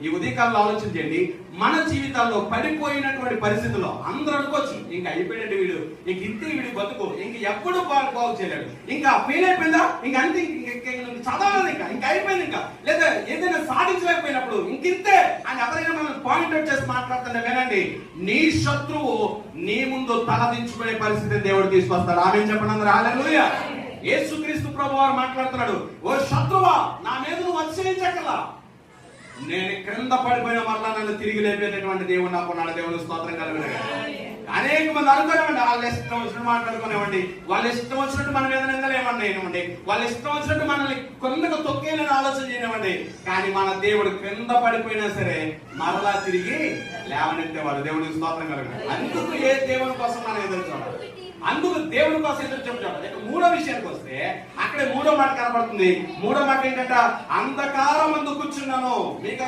ఈ ఉదయకాలంలో ఆలోచన చేయండి. మన జీవితాల్లో పడిపోయినటువంటి పరిస్థితుల్లో అందరూ అనుకోవచ్చు, ఇంకా అయిపోయినట్టు వీడు, ఇంక ఇంతే వీడు బతుకు, ఇంక ఎప్పుడు బాగు చేయలేడు, ఇంకా ఫెయిల్ అయిపోయిందా, ఇంక అంతే, చదవాలి, ఇంకా అయిపోయింది, ఇంకా లేదా ఏదైనా సాధించలేకపోయినప్పుడు ఇంకింతే అని ఎవరైనా మనం పాయింట్ అవుట్ చేసి మాట్లాడుతుంటే వినండి, నీ శత్రువు నీ ముందు తలదించుకునే పరిస్థితిని దేవుడు తీసుకొస్తాడు. ఆమేన్ చెప్పండి అందరూ. హల్లెలూయా. యేసుక్రీస్తు ప్రభువారు మాట్లాడుతున్నాడు, ఓ శత్రువా, నా మీద నువ్వు అతిశయించకలా, నేను క్రింద పడిపోయిన మరలా నన్ను తిరిగి లేపేటటువంటి దేవుడు నాకున్నాడు. దేవుడు స్తోత్రం కలుగునుగాక. అనేక మంది అనుకోనివ్వండి, వాళ్ళ ఇష్టం వచ్చినట్టు మాట్లాడుకునేవ్వండి, వాళ్ళ ఇష్టం వచ్చినట్టు మన మీద నిందలేమన్నాయివ్వండి, వాళ్ళ ఇష్టం వచ్చినట్టు మనల్ని కొందకు తొక్కేలని ఆలోచన చేయనివ్వండి, కానీ మన దేవుడు క్రింద పడిపోయినా సరే మరలా తిరిగి లేవనెత్తేవాడు. దేవుడికి స్తోత్రం కలుగును. అందుకు ఏ దేవుని కోసం మనం ఎదురు చూడాలి, అందుకు దేవుని కోసం ఎదురు చూడాలి. మూడో విషయానికి వస్తే అక్కడే మూడో మాట కనబడుతుంది. మూడో మాట ఏంటంటే అంధకారం ముందు కూర్చున్నాను. మీకు